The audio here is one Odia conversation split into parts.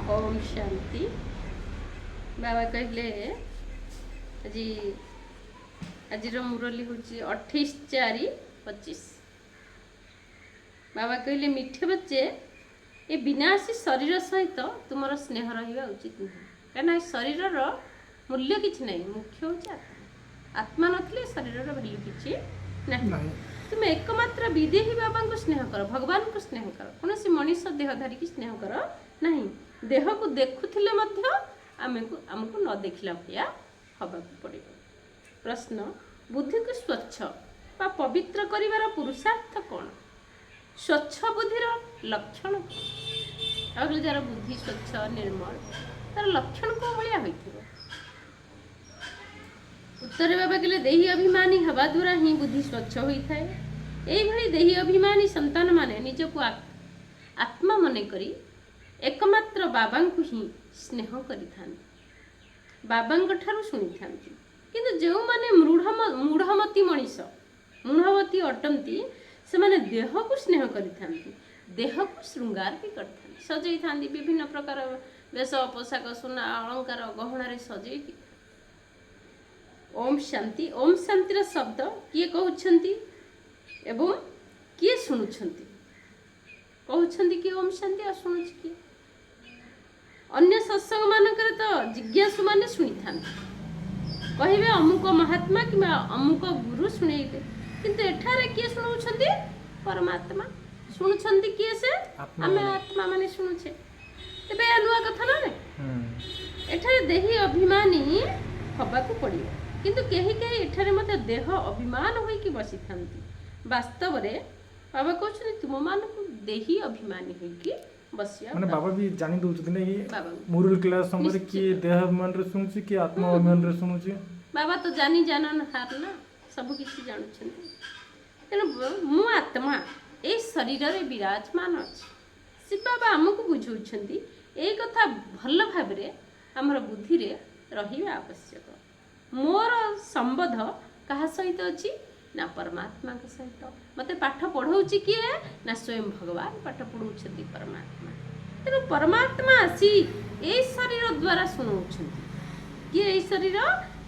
ओम शांति। बाबा कहले आज आज मुरली हूँ 28/4/25। बाबा कहले मिठे बच्चे ये विनाशी शरीर सहित तुम स्नेह रहा उचित नुह कहीं शरीर मूल्य किसी ना मुख्य हूँ आत्मा। आत्मा नथिले शरीर भैल्यू किसी ना। तुम एकमात्र विदेही बाबा को स्नेह कर, भगवान को स्नेह कर, कौन सी मनीष देह धरिकी स्नेह कर नहीं। देह को देखुले आमको न देखला भाया हवा पड़े। प्रश्न बुद्धि को स्वच्छ बा पवित्र करिवार पुरुषार्थ कौन? स्वच्छ बुद्धिर लक्षण अगले जार बुद्धि स्वच्छ निर्मल तार लक्षण कौ भाया होइथिबो? उत्तर बाबा कहले देही अभिमानी हवा द्वारा ही बुद्धि स्वच्छ होता है। यही देही अभिमानी संतान माने निजको आत्मा मन करी एकमात्र बाबा को ही स्नेह करि बाबा शुणी था। किंतु जो माने मूढ़मती मनीष मूढ़मती अटंती से माने देह को स्नेह करि देह को श्रृंगार भी करते सजई था विभिन्न प्रकार वेश पोशाक सुना अलंकार गहणार सजई। ओम शांति। ओम शांतिर शब्द किए कहउछंती एवं किए सुनुछंती? कहउछंती कि ओम शांति आ सुनुछ किए? अन्य सत्संग मानकर तो जिज्ञासु माने सुनी थांती कहिबे अमुक महात्मा कि अमुक गुरु शुणेइले, किंतु एठारे किए सुनुछंती? परमात्मा शुणुछंती। किए से आमे आत्मा माने शुणुछे। तेबे अनुआ कथा ना रे एठारे देही अभिमानी हबाकू पड़ियो, किंतु कहीं कहीं एठारे मते देह अभिमान होइकी बसी थांती। वास्तव रे बाबा कहछन तुम मानकू देही अभिमानी होइकी बसिया माने बाबा भी जानि दउछथि नै कि मुरुल क्लास समरे कि देह अभिमान रे सुनुछि कि आत्मा अभिमान रे सुनुछि। बाबा तो जानी जानन हार ना सब किछि जानुछन्ती। तेनु मु आत्मा ए शरीर रे विराजमान अछि। शिव बाबा हमकु बुझौछन्ती ए कथा भल भाबरे हमर बुद्धि रे रहिबा आवश्यक। मोर संबंध कहा सहित अच्छी ना परमात्मा के सहित। मते पाठ पढ़ाऊँच किए ना स्वयं भगवान पाठ पढ़ाऊँच परमात्मा। तेणु परमात्मा आसी ए शरीर द्वारा शुणाऊँ किए ए शरीर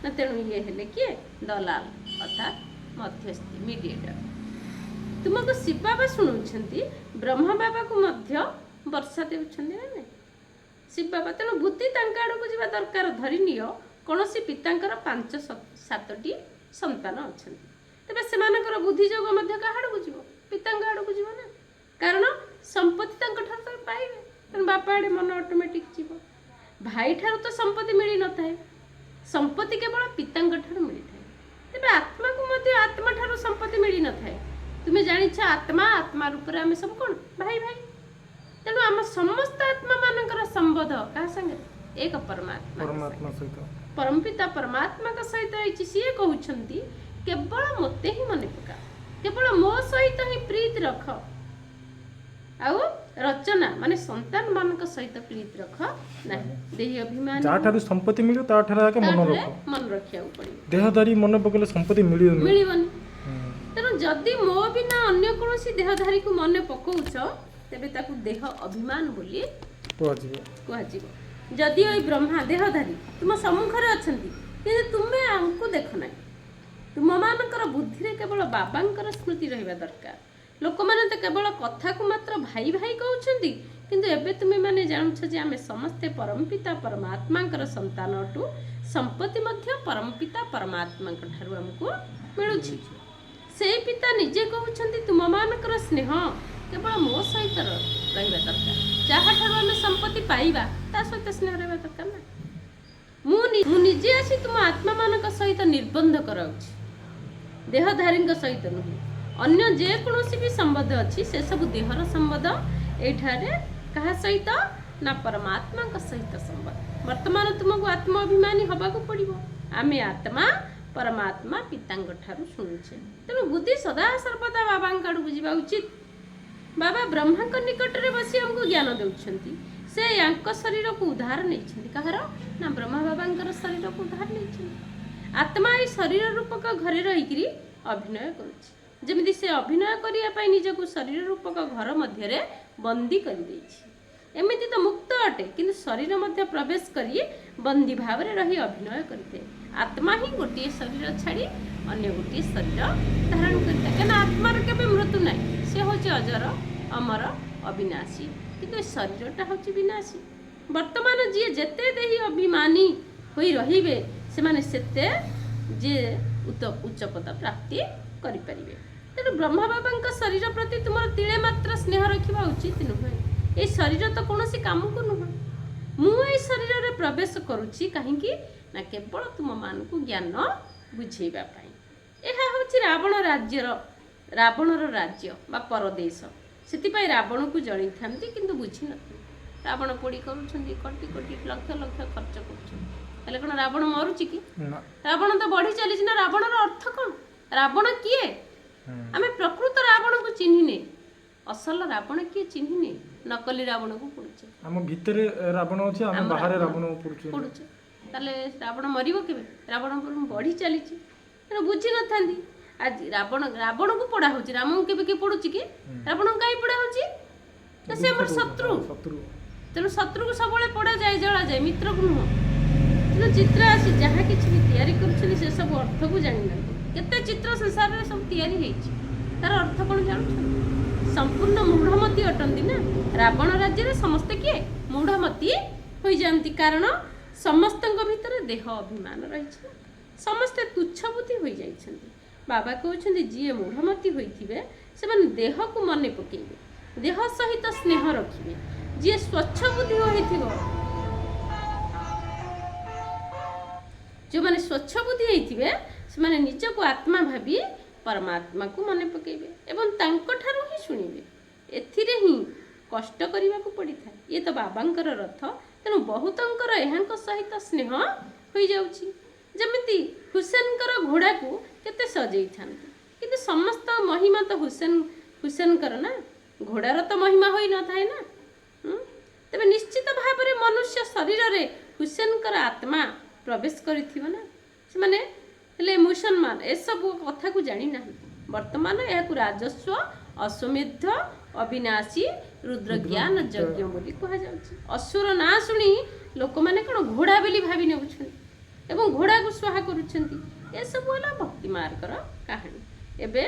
ना। तेणु ये हेले किए दलाल अर्थात मध्यस्थी मीडिएटर। तुमको शिव बाबा शुणाऊँ ब्रह्म बाबा को मध्य वर्षा देउछन्ती ना नहीं शिव बाबा। तेणु बुद्धि तांका आड़को जिबा दरकार धरि नियो। कौनसी पितांकर 5-7टी संतान अच्छा तेज से बुद्धि जोग कहाड़ू जीव पिता आड़ को जीव ना। कारण संपत्ति पाइबे तेना बापा आड़े मन ऑटोमेटिक जीव। भाई ठार तो संपत्ति मिल न था, संपत्ति केवल पिता मिली था। तेज आत्मा को आत्मा ठार संपत्ति मिल न था। तुम्हें जानी आत्मा आत्मा रूप में आम सब कौन भाई भाई। तेणु आम समस्त आत्मा मान संबंध क्या संगे एक परमात्मा सहित परमपिता परमात्मा का सहित सी कहते केवल मते ही मन पका, केवल मो सहित ही प्रीति रख। आउ रचना माने संतान मान सहित प्रीति रख ना। देह अभिमान जाठारु संपत्ति मिलियो ताठार आके मन रखिया पड़ियो। देहधारी मन पकले संपत्ति मिलियोनी। तेणु जदि मो बिना अन्य कोनोसी देहधारी को मन पकाउछ तेबे ताकू देह अभिमान बोली कहजिवो। जदि ओई ब्रह्मा देहधारी तुम सम्मुखरे अछंती किंतु तुमे आंकु देख ना। तुम मानकर बुद्धि रे केवल बाबांकर स्मृति रहिबा दरकार। लोक माने तो केवल कथा को मात्र भाई भाई कहउछंती, किंतु एबे तुमे माने जानुछ जे आमे समस्ते परमपिता परमात्मांकर संतान अटु। संपत्ति मध्य परमपिता परमात्मांक ठारु हमकु मिलुछि। से पिता निजे कहउछंती तुम मानकर स्नेह केवल मो सहित रहिबा दरकार। जहाँ ठार आम संपत्ति पाइबा ता सहित स्नेह रहा दरकार ना। मु निजे आसी तुम आत्मा मान सहित निर्बंध कराउछि, देहधारी सहित नुहे। अन्य जेकोसी भी संबंध अच्छी से सब देहर संबंध एठारे कहा सहित ना परमात्मा सहित संबंध। वर्तमान तुमको आत्माभिमानी हवा को पड़ो। आम आत्मा परमात्मा पितांग ठारू शुणुछे। तेणु बुद्धि सदा सर्वदा बाबा आड़ बुझा उचित। बाबा ब्रह्मा निकट में बसी हमको ज्ञान दौरान से या शरीर को उद्धार नहीं कहार ना ब्रह्मा बाबा शरीर को उद्धार नहीं। आत्मा ये शरीर रूपक घरे रही अभिनय करुँच से अभिनय करने निजक शरीर रूपक घर मध्य बंदी कर एमती तो मुक्त अटे कि शरीर मध्य प्रवेश करी बंदी भाव में रही अभिनय करते। आत्मा ही गोटे शरीर छाड़ी अन्य गोटे शरीर धारण करता, क्या आत्मार के मृत्यु ना, से हूँ अजर अमर अविनाशी, किंतु शरीरटा हूँ विनाशी। वर्तमान जी जेते देही अभिमानी होई रहिबे सेमाने सेते जे उच्च पद प्राप्ति करि परिबे। तेणु ब्रह्मा बाबा शरीर प्रति तुम तिले मात्र स्नेह रखा उचित नुहे। ये शरीर तो कौन काम को नुह, मुझे शरीर में प्रवेश करुच्ची कहीं ना केवल तुम मान को ज्ञान बुझेबा पाई। यह हूँ रावण राज्यर रावणर राज्य बा परदेश, से रावण को जड़ई था कि बुझी न रावण पोड़ी करुँच कोटी कोटी लक्ष लक्ष खर्च कर कौन रावण मरुची कि रावण तो बढ़ी चली ना। रावणर अर्थ कौन, रावण किए आम प्रकृत रावण को चिन्हने, असल रावण किए चिन्हने, नकली रावण को पड़ुचे हम भितर रावण अछि हम बाहर रावण पड़ुचे ताले रावण मरिबो केबे, रावण पर बढ़ी चली तेणु बुझी न थांदी। आज रावण रावण को पड़ा होची, राम को केबे के पड़ुची कि रावण को काई पड़ा होची ना, से हमर शत्रु तेणु शत्रु को सब पड़ा जाए जला जाए, मित्र को नुह। तेणु चित्र आसी जहाँ किसी भी तैयारी कर से सब अर्थ को जानी ना, केते चित्र संसार में सब तैयारी होईची तार अर्थ कौन जानू, संपूर्ण मूढ़मती अटंती ना। रावण राज्य में समस्ते किए मूढ़मती हो जाती, कारण समस्त भितर देह अभिमान रही, समस्ते तुच्छ बुद्धि हो जाइछन्ति। बाबा कहते जी मूढ़मती होइथिबे से देह को मने पकेइबे, देह सहित स्नेह रखिबे। जी स्वच्छ बुद्धि होइथिबो, जो माने स्वच्छ बुद्धि होइथिबे से माने निज को आत्मा भावी परमात्मा को मने पकेइबे एवं तांको ठारू ही सुनिबे। एथिरे ही कष्ट करिबा को पड़ी था, ये तो बाबांकर रथ। तेणु बहुतंकर एहांक सहित स्नेह हो जाउची। जमिति हुसैनकर घोड़ा को केते सजई थांती, किंतु समस्त महिमा तो हुसैनकर ना, घोड़ार तो महिमा होई न थाए ना। तबे निश्चित भाव में मनुष्य शरीर रे हुसैनकर आत्मा प्रवेश करिथिबो ना। से माने हेले मुसलमान ए सब कथा को जानी ना। वर्तमान यह राजस्व अश्वमेध अविनाशी रुद्र ज्ञान यज्ञ बोली कहा जाउची। असुर ना सुनी लोक माने कोन घोड़ा बेली भाबी नेउछन एवं घोड़ा को स्वाहा करुछंती। ए सब होला भक्ति मार्गर कहानी। एबे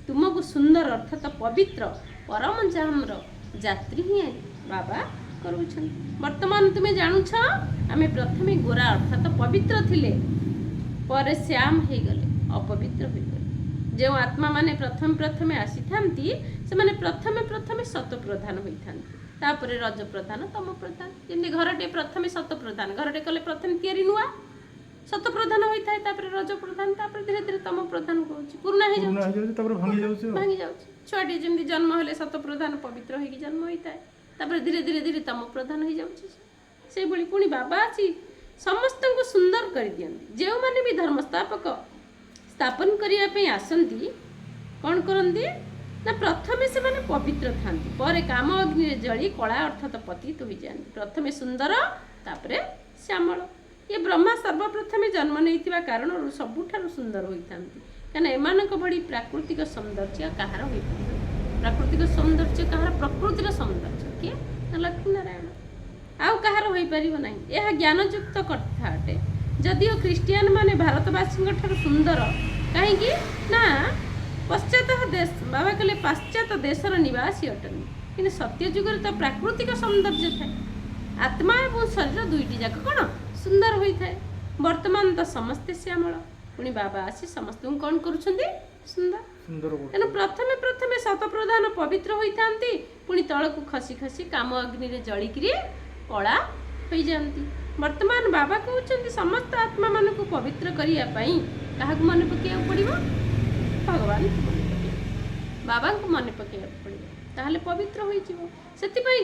तुमको सुंदर अर्थात पवित्र परम जामर यात्री ही बाबा करुछंती। वर्तमान तुम्हें जानुछ आमे प्रथमे गोरा अर्थात पवित्र थिले, पर श्याम हे गले अपवित्र हो गले। जो आत्मा माने प्रथम प्रथमे आसी थांती से माने प्रथमे प्रथमे सत प्रधान होई थांती, तापरे रज प्रधान तम प्रधान। जेंति घरटे प्रथमे सत प्रधान, घरटे कले प्रथम तयारी नुआ सत प्रधान होई थाए, तापरे रज प्रधान, तापरे धीरे धीरे तम प्रधान को होची पूर्ण हे जाउची, तापरे भांगी जाउची। छुआटी जेंति जन्म हेले सत प्रधान पवित्र होई कि जन्म होई थाए, तापरे धीरे धीरे धीरे तम प्रधान होई जाउची। से बोली पुणी बाबा आसी समस्त को सुंदर कर दियंती। जो माने भी धर्म स्थापन करिया पे आसंती कौन करंती ना, प्रथमे से माने पवित्र थांती, पर काम अग्नि रे जली कला अर्थात पतित हो जाती। प्रथमे सुंदर तापरे श्यामल। ये ब्रह्मा सर्वप्रथमे जन्म नैथिबा कारण सबुठारु सुंदर होई थांती, काना एमानक बड़ी प्राकृतिक सौंदर्य कहार होई पारे। प्राकृतिक सौंदर्य कहार, प्रकृतिर सौंदर्य किए ना लक्ष्मी नारायण, आउ कहार होई परिबो नाही। यह ज्ञानयुक्त कथा अटे। जदिओ ख्रीस्टियान माने भारतवासी ठार सुंदर कहीं ना पश्चात देश, बाबा कहले पाश्चात देशर निवासी अटन, कि सत्य जुगर तो प्राकृतिक सौंदर्य थाए। आत्मा और शरीर दुईटी जाक कौन सुंदर होई थाए। वर्तमान तो समस्ते श्यामल, पुणी बाबा आसी समस्त कौन करुछंती सुंदर। तेणु प्रथमे प्रथमे शत प्रधान पवित्र होई थांती, पुणी तळकु खसी खसी काम अग्नि रे जलिकिरी कला हो जाती। वर्तमान बाबा कहते समस्त आत्मा मान को पवित्र करने क्या मन पकड़ पड़ो, भगवान को मन पकड़ बाबा को मन पकड़ पड़ो, ताहले पवित्र हो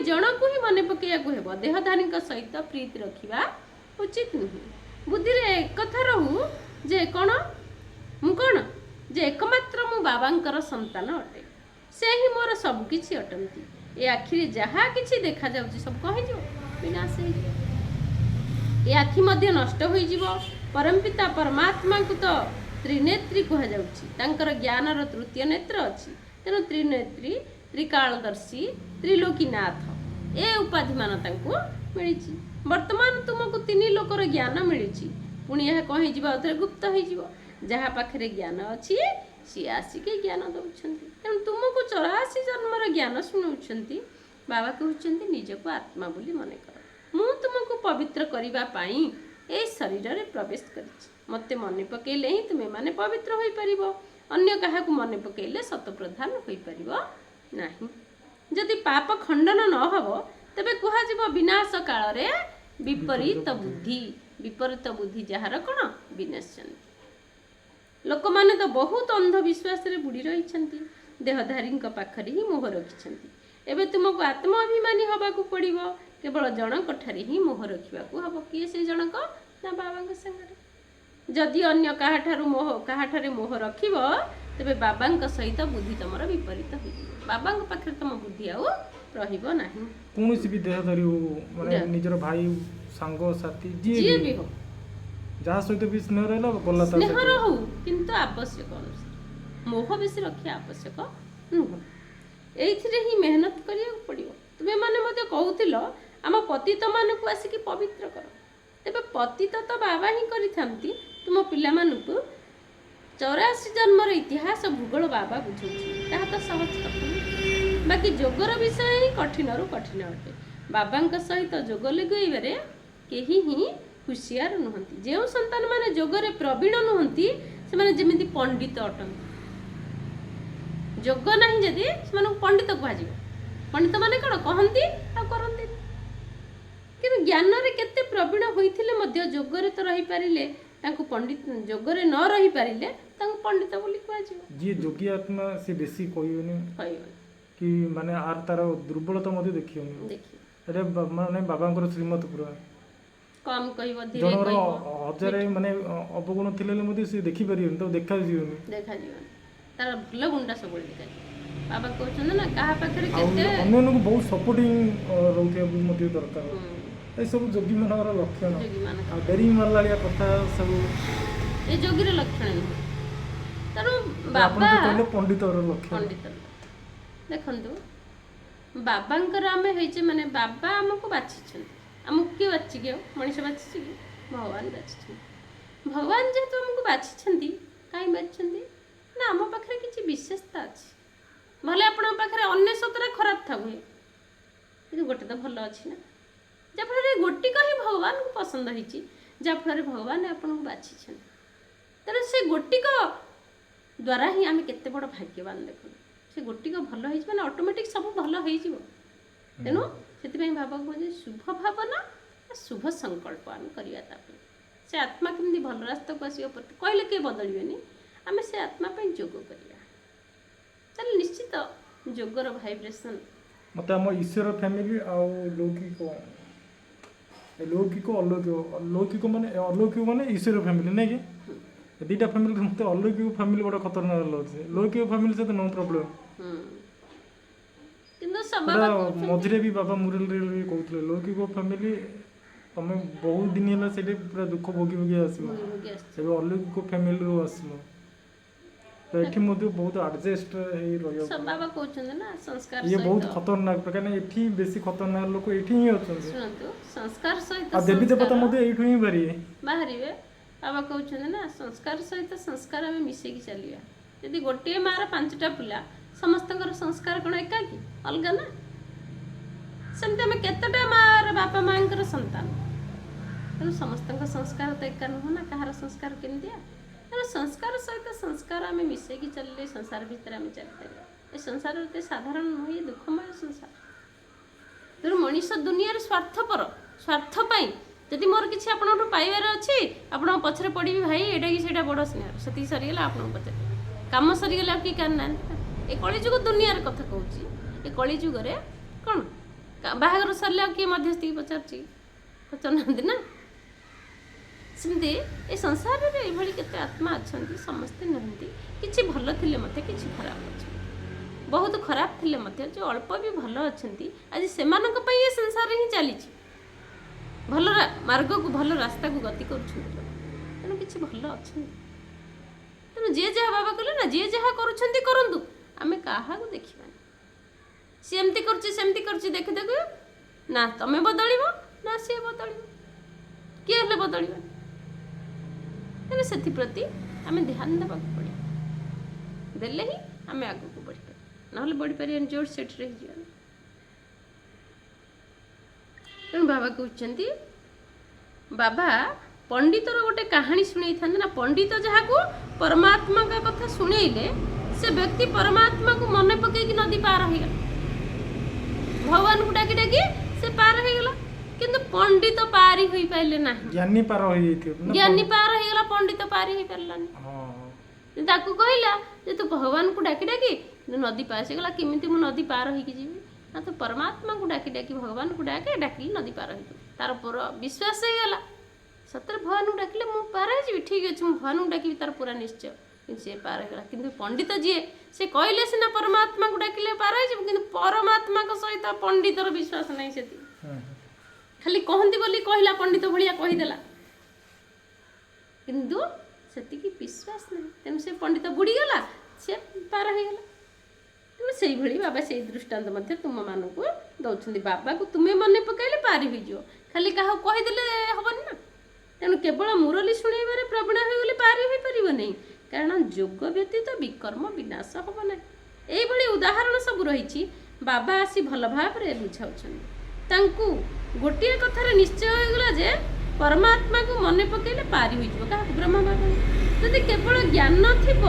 जन को ही मन पकड़ देहधारी सहित प्रीति रखा उचित नुह। बुद्धि एक कथा रहू जे कौन मु कौन जे एकमात्र मु बाबांकर संतान अटे, से ही मोर सबकि अटंती। ए आखिरी जहाँ किसी देखा जाउची सब कह विनाश हो, ये आखि मध्य नष्ट हो। परमपिता परमात्मा को तो त्रिनेत्री कह जाउची, ज्ञानर तृतीय नेत्र अच्छी। तेणु त्रिनेत्री त्रिकालदर्शी त्रिलोकीनाथ ए उपाधि मान ମିଳିଛି। ବର୍ତ୍ତମାନ ତୁମକୁ 3 ଲୋକର ଜ୍ଞାନ ମିଳିଛି, ପୁଣି ଏହା କ'ଣ ହେଇଯିବ? ଆଉ ଥରେ ଗୁପ୍ତ ହେଇଯିବ। ଯାହା ପାଖରେ ଜ୍ଞାନ ଅଛି ସିଏ ଆସିକି ଜ୍ଞାନ ଦେଉଛନ୍ତି। ତେଣୁ ତୁମକୁ 84 ଜନ୍ମର ଜ୍ଞାନ ଶୁଣାଉଛନ୍ତି। ବାବା କହୁଛନ୍ତି ନିଜକୁ ଆତ୍ମା ବୋଲି ମନେ କର। ମୁଁ ତୁମକୁ ପବିତ୍ର କରିବା ପାଇଁ ଏହି ଶରୀରରେ ପ୍ରବେଶ କରିଛି। ମୋତେ ମନେ ପକାଇଲେ ହିଁ ତୁମେମାନେ ପବିତ୍ର ହୋଇପାରିବ। ଅନ୍ୟ କାହାକୁ ମନେ ପକାଇଲେ ଶତପ୍ରଧାନ ହୋଇପାରିବ ନାହିଁ। ଯଦି ପାପ ଖଣ୍ଡନ ନ ହେବ ତେବେ କୁହାଯିବ ବିନାଶ କାଳରେ ବିପରୀତ ବୁଦ୍ଧି। ବିପରୀତ ବୁଦ୍ଧି ଯାହାର କ'ଣ? ବିନାଶନ୍ତି। ଲୋକମାନେ ତ ବହୁତ ଅନ୍ଧବିଶ୍ୱାସରେ ବୁଡ଼ି ରହିଛନ୍ତି, ଦେହଧାରୀଙ୍କ ପାଖରେ ହିଁ ମୋହ ରଖିଛନ୍ତି। ଏବେ ତୁମକୁ ଆତ୍ମ ଅଭିମାନୀ ହେବାକୁ ପଡ଼ିବ। କେବଳ ଜଣଙ୍କ ଠାରେ ହିଁ ମୋହ ରଖିବାକୁ ହେବ। କିଏ ସେ ଜଣକ? ନା ବାବାଙ୍କ ସାଙ୍ଗରେ। ଯଦି ଅନ୍ୟ କାହାଠାରେ ମୋହ ରଖିବ ତେବେ ବାବାଙ୍କ ସହିତ ବୁଦ୍ଧି ତମର ବିପରୀତ ହୋଇଯିବ। ବାବାଙ୍କ ପାଖରେ ତମ ବୁଦ୍ଧି ଆଉ ରହିବ ନାହିଁ। କୌଣସି ବି ଦେହଧାରୀ ହଉ, ମାନେ ନିଜର ଭାଇ, ସାଙ୍ଗ, ସାଥୀ, ଯିଏ ବି ହଉ, ଯାହା ସହିତ ବି ସ୍ନେହ ରହିଲା ଗଲା। ସ୍ନେହର ହଉ, କିନ୍ତୁ ଆବଶ୍ୟକ ଅନୁସାରେ। ମୋହ ବେଶୀ ରଖିବା ଆବଶ୍ୟକ ନୁହଁ। ଏଇଥିରେ ହିଁ ମେହନତ କରିବାକୁ ପଡ଼ିବ। ତୁମେମାନେ ମଧ୍ୟ କହୁଥିଲ ଆମ ପତିତମାନଙ୍କୁ ଆସିକି ପବିତ୍ର କର। ତେବେ ପତିତ ତ ବାବା ହିଁ କରିଥାନ୍ତି। ତୁମ ପିଲାମାନଙ୍କୁ 84 ଜନ୍ମର ଇତିହାସ ଭୂଗୋଳ ବାବା ବୁଝାଉଛି। ତାହା ତ ସହଜ କଥା ନୁହେଁ। ବାକି ଯୋଗର ବିଷୟ ହିଁ କଠିନରୁ କଠିନ ଅଟେ। ବାବାଙ୍କ ସହିତ ଯୋଗ ଲଗାଇବାରେ କେହି ହିଁ ହୁସିଆର ନୁହନ୍ତି। ଯେଉଁ ସନ୍ତାନମାନେ ଯୋଗରେ ପ୍ରବୀଣ ନୁହନ୍ତି ସେମାନେ ଯେମିତି ପଣ୍ଡିତ ଅଟନ୍ତି। ଯୋଗ ନାହିଁ ଯଦି ସେମାନଙ୍କୁ ପଣ୍ଡିତ କୁହାଯିବ। ପଣ୍ଡିତ ମାନେ କ'ଣ କହନ୍ତି ଆଉ କରନ୍ତି। କିନ୍ତୁ ଜ୍ଞାନରେ କେତେ ପ୍ରବୀଣ ହୋଇଥିଲେ ମଧ୍ୟ ଯୋଗରେ ତ ରହିପାରିଲେ ତାଙ୍କୁ ପଣ୍ଡିତ, ଯୋଗରେ ନ ରହିପାରିଲେ ତାଙ୍କୁ ପଣ୍ଡିତ ବୋଲି କୁହାଯିବ। ଯିଏ ଯୋଗୀ ଆତ୍ମା ସେ ବେଶୀ କହିବନି କି ମାନେ ଆର ତାର ଦୁର୍ବଳତା ମଧ୍ୟ ଦେଖିବନି। ଏଇଟା ମାନେ ବାବାଙ୍କର ଶ୍ରୀମତ ପୁରା କମ୍ କହିବ, ଧୀରେ ଜଣଙ୍କର କହିବ। ହଜାରେ ମାନେ ଅବଗୁଣ ଥିଲେ ମଧ୍ୟ ସେ ଦେଖିପାରିବନି, ତାକୁ ଦେଖାଯିବନି। ତାର ଭଲ ଗୁଣଟା ସବୁବେଳେ ଦେଖାଯିବ। ବାବା କହୁଛନ୍ତି ନା କାହା ପାଖରେ ଆଉ କେତେ ଅନ୍ୟମାନଙ୍କୁ ବହୁତ ସପୋର୍ଟିଂ ରହୁଥିବା ମଧ୍ୟ ଦରକାର। ଏସବୁ ଯୋଗୀମାନଙ୍କର ଲକ୍ଷଣ। ଆଉ ଡେରି ମାରିଲାଳିଆ କଥା ସବୁ ଏ ଯୋଗୀର ଲକ୍ଷଣ ନୁହେଁ। ତେଣୁ ଆପଣ ବାବା କହିଲେ ପଣ୍ଡିତର ଲକ୍ଷଣ। ଦେଖନ୍ତୁ, ବାବାଙ୍କର ଆମେ ହେଇଛେ ମାନେ ବାବା ଆମକୁ ବାଛିଛନ୍ତି। ଆମକୁ କିଏ ବାଛିକି? ଆଉ ମଣିଷ ବାଛିଛି କି? ଭଗବାନ ବାଛିଛନ୍ତି। ଭଗବାନ ଯେହେତୁ ଆମକୁ ବାଛିଛନ୍ତି, କାହିଁ ବାଛିଛନ୍ତି? ନା ଆମ ପାଖରେ କିଛି ବିଶେଷତା ଅଛି। ଭଲେ ଆପଣଙ୍କ ପାଖରେ 99ଟା ଖରାପ ଥାଉ, କିନ୍ତୁ ଗୋଟେ ତ ଭଲ ଅଛି ନା। ଯାହାଫଳରେ ଗୋଟିକ ହିଁ ଭଗବାନଙ୍କୁ ପସନ୍ଦ ହେଇଛି, ଯାହାଫଳରେ ଭଗବାନ ଆପଣଙ୍କୁ ବାଛିଛନ୍ତି। ତେଣୁ ସେ ଗୋଟିକ ଦ୍ୱାରା ହିଁ ଆମେ କେତେ ବଡ଼ ଭାଗ୍ୟବାନ। ଦେଖନ୍ତୁ, ସେ ଗୋଟିକ ଭଲ ହେଇଯିବ ମାନେ ଅଟୋମେଟିକ୍ ସବୁ ଭଲ ହେଇଯିବ। ତେଣୁ ସେଥିପାଇଁ ବାବା କହୁଛି ଶୁଭ ଭାବନା, ଶୁଭ ସଂକଳ୍ପ ଆମେ କରିବା। ତାପରେ ସେ ଆତ୍ମା କେମିତି ଭଲ ରାସ୍ତାକୁ ଆସିବ କହିଲେ କିଏ ବଦଳିବେନି। ଆମେ ସେ ଆତ୍ମା ପାଇଁ ଯୋଗ କରିବା, ତାହେଲେ ନିଶ୍ଚିତ ଯୋଗର ଭାଇବ୍ରେସନ୍। ମୋତେ ଆମ ଈଶ୍ୱର ଫ୍ୟାମିଲି ଆଉ ଲୌକିକ ଅଲୌକିକ ମାନେ ଈଶ୍ୱର ଫ୍ୟାମିଲି ନାଇଁ କି? ଦୁଇଟା ଫ୍ୟାମିଲି ମୋତେ ଅଲୌକିକ ଫ୍ୟାମିଲି ବଡ଼ ଖତରନାକ ଲାଗୁଛି। ଲୌକିକ ଫ୍ୟାମିଲି ସହିତ ନୋ ପ୍ରୋବ୍ଲେମ୍। କିନ୍ତୁ ମଝିରେ ବି ବାବା ମୁରଲୀରେ ବି କହୁଥିଲେ ଲୌକିକ ଫ୍ୟାମିଲି ତମେ ବହୁତ ଦିନ ହେଲା ସେଇଠି ପୁରା ଦୁଃଖ ଭୋଗି ଆସିବ। ଏବେ ଅଲୌକିକ ଫ୍ୟାମିଲିରୁ ଆସିବ ତ ଏଠି ମଧ୍ୟ ବହୁତ ଆଡଜଷ୍ଟ ହେଇ ରହିବ। ବାବା କହୁଛନ୍ତି ନା ସଂସ୍କାର ଇଏ ବହୁତ ଖତରନାକ, କାହିଁକିନା ଏଠି ବେଶୀ ଖତରନାକ ଲୋକ ଏଠି ହିଁ ଅଛନ୍ତି। ଶୁଣନ୍ତୁ, ସଂସ୍କାର ସହିତ ଆଉ ଦେବୀ ଦେବତା ମଧ୍ୟ ଏଇଠୁ ହିଁ ବାହାରିବେ। ବାବା କହୁଛନ୍ତି ନା ସଂସ୍କାର ସହିତ ସଂସ୍କାର ଆମେ ମିଶେଇକି ଚାଲିବା। ଯଦି ଗୋଟିଏ ମାଆର 5ଟା ପିଲା, ସମସ୍ତଙ୍କର ସଂସ୍କାର କ'ଣ ଏକା କି? ଅଲଗା ନା। ସେମିତି ଆମେ କେତେଟା ମାଆର ବାପା ମାଆଙ୍କର ସନ୍ତାନ, ତେଣୁ ସମସ୍ତଙ୍କ ସଂସ୍କାର ତ ଏକା ନୁହଁ ନା। କାହାର ସଂସ୍କାର କେମିତିଆ? ତେଣୁ ସଂସ୍କାର ସହିତ ସଂସ୍କାର ଆମେ ମିଶେଇକି ଚାଲିଲେ ସଂସାର ଭିତରେ ଆମେ ଚାଲିପାରିବା। ଏ ସଂସାର ଏତେ ସାଧାରଣ ନୁହେଁ, ଏ ଦୁଃଖମୟ ସଂସାର। ତେଣୁ ମଣିଷ ଦୁନିଆରେ ସ୍ୱାର୍ଥପର। ସ୍ୱାର୍ଥ ପାଇଁ ଯଦି ମୋର କିଛି ଆପଣଙ୍କଠୁ ପାଇବାର ଅଛି, ଆପଣଙ୍କ ପଛରେ ପଡ଼ିବି, ଭାଇ ଏଇଟା କି ସେଇଟା ବଡ଼ ସ୍ନେହ, ସେତିକି ସରିଗଲା ଆପଣଙ୍କ ପଛରେ କାମ ସରିଗଲା। ଆଉ କିଏ କାନ୍ଦିନାହାନ୍ତି। ଏ କଳିଯୁଗ ଦୁନିଆର କଥା କହୁଛି। ଏ କଳିଯୁଗରେ କ'ଣ ବାହାଘର ସରିଲେ ଆଉ କିଏ ମଧ୍ୟସ୍ଥିକି ପଚାରୁଛି? ପଚାରୁନାହାନ୍ତି ନା। ସେମିତି ଏ ସଂସାରରେ ଏଇଭଳି କେତେ ଆତ୍ମା ଅଛନ୍ତି, ସମସ୍ତେ ନୁହନ୍ତି। କିଛି ଭଲ ଥିଲେ ମଧ୍ୟ କିଛି ଖରାପ ଅଛନ୍ତି। ବହୁତ ଖରାପ ଥିଲେ ମଧ୍ୟ ଯେଉଁ ଅଳ୍ପ ବି ଭଲ ଅଛନ୍ତି, ଆଜି ସେମାନଙ୍କ ପାଇଁ ଏ ସଂସାର ହିଁ ଚାଲିଛି। ଭଲ ମାର୍ଗକୁ, ଭଲ ରାସ୍ତାକୁ ଗତି କରୁଛନ୍ତି। ତେଣୁ କିଛି ଭଲ ଅଛନ୍ତି। ତେଣୁ ଯିଏ ଯାହା ବାବା କହିଲେ ନା, ଯିଏ ଯାହା କରୁଛନ୍ତି କରନ୍ତୁ, ଆମେ କାହାକୁ ଦେଖିବାନି। ସିଏ ଏମିତି କରୁଛି ସେମିତି କରୁଛି ଦେଖି ଦେଖୁ ନା ତମେ ବଦଳିବ ନା ସିଏ ବଦଳିବ, କିଏ ହେଲେ ବଦଳିବ। ତେଣୁ ସେଥିପ୍ରତି ଆମେ ଧ୍ୟାନ ଦେବାକୁ ପଡ଼ିବ, ଦେଲେ ହିଁ ଆମେ ଆଗକୁ ବଢ଼ିପାରିବା, ନହେଲେ ବଢ଼ିପାରିବାନି, ଜୋର ସେଠି ରହିଯିବା। ତେଣୁ ବାବା କହୁଛନ୍ତି, ବାବା ପଣ୍ଡିତର ଗୋଟେ କାହାଣୀ ଶୁଣେଇଥାନ୍ତି ନା, ପଣ୍ଡିତ ଯାହାକୁ ପରମାତ୍ମାଙ୍କ କଥା ଶୁଣେଇଲେ ସେ ବ୍ୟକ୍ତି ପରମାତ୍ମାକୁ ମନେ ପକେଇକି ନଦୀ ପାର ହେଇଗଲା, ଭଗବାନଙ୍କୁ ଡାକି ଡାକି ସେ ପାର ହେଇଗଲା। କିନ୍ତୁ ପଣ୍ଡିତ ପାରି ହୋଇପାରିଲେ ନାହିଁ, ଜ୍ଞାନୀ ପାର ହେଇଯାଇଥିବ, ଜ୍ଞାନୀ ପାର ହେଇଗଲା, ପଣ୍ଡିତ ପାରି ହେଇପାରିଲାନି। ତାକୁ କହିଲା ଯେ ତୁ ଭଗବାନଙ୍କୁ ଡାକି ଡାକି ନଦୀ ପାର ହେଇଗଲା, କେମିତି ମୁଁ ନଦୀ ପାର ହେଇକି ଯିବି? ନା ତୁ ପରମାତ୍ମାକୁ ଡାକି ଡାକି ଭଗବାନଙ୍କୁ ଡାକିଲି ନଦୀ ପାର ହେଇଯିବ। ତାର ପୁରା ବିଶ୍ୱାସ ହେଇଗଲା, ସତରେ ଭଗବାନଙ୍କୁ ଡାକିଲେ ମୁଁ ପାର ହେଇଯିବି, ଠିକ୍ ଅଛି ମୁଁ ଭଗବାନଙ୍କୁ ଡାକିବି, ତାର ପୁରା ନିଶ୍ଚୟ। କିନ୍ତୁ ସେ ପାର ହେଇଗଲା। କିନ୍ତୁ ପଣ୍ଡିତ ଯିଏ, ସେ କହିଲେ ସିନା ପରମାତ୍ମାକୁ ଡାକିଲେ ପାର ହେଇଯିବ, କିନ୍ତୁ ପରମାତ୍ମାଙ୍କ ସହିତ ପଣ୍ଡିତର ବିଶ୍ୱାସ ନାହିଁ। ସେତିକି ଖାଲି କହନ୍ତି ବୋଲି କହିଲା, ପଣ୍ଡିତ ଭଳିଆ କହିଦେଲା, କିନ୍ତୁ ସେତିକି ବିଶ୍ୱାସ ନାହିଁ। ତେଣୁ ସେ ପଣ୍ଡିତ ବୁଡ଼ିଗଲା, ସେ ପାର ହେଇଗଲା। ତେଣୁ ସେଇଭଳି ବାବା ସେଇ ଦୃଷ୍ଟାନ୍ତ ମଧ୍ୟ ତୁମମାନଙ୍କୁ ଦେଉଛନ୍ତି। ବାବାକୁ ତୁମେ ମନେ ପକାଇଲେ ପାରି ହୋଇଯିବ, ଖାଲି କାହାକୁ କହିଦେଲେ ହବନି ନା। ତେଣୁ କେବଳ ମୁରଲି ଶୁଣେଇବାରେ ପ୍ରବୀଣ ହୋଇଗଲେ ପାରି ହୋଇପାରିବ ନାହିଁ, କାରଣ ଯୋଗ ବ୍ୟତୀତ ବିକର୍ମ ବିନାଶ ହବ ନାହିଁ। ଏଇଭଳି ଉଦାହରଣ ସବୁ ରହିଛି। ବାବା ଆସି ଭଲ ଭାବରେ ବୁଝାଉଛନ୍ତି। ତାଙ୍କୁ ଗୋଟିଏ କଥାରେ ନିଶ୍ଚୟ ହୋଇଗଲା ଯେ ପରମାତ୍ମାକୁ ମନେ ପକାଇଲେ ପାରି ହୋଇଯିବ। କାହାକୁ? ବ୍ରହ୍ମ ବାବାଙ୍କୁ। ଯଦି କେବଳ ଜ୍ଞାନ ଥିବ,